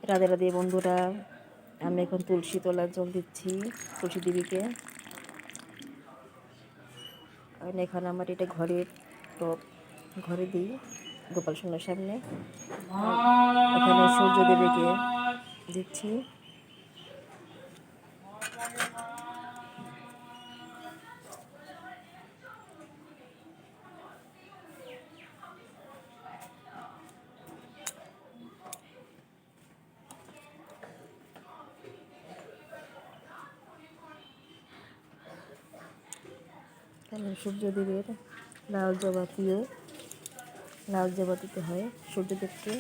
রাধে রাধে বন্ধুরা, আমি এখন তুলসী তলার জল দিচ্ছি তুলসী দেবীকে। কারণ এখানে আমার এটা ঘরের টপ, ঘরে দিই গোপাল সোনার সামনে। এখানে সূর্য দেবীকে দিচ্ছি। এখানে সূর্যদেবের লাল জবা দিতে হয় সূর্যদেবকে।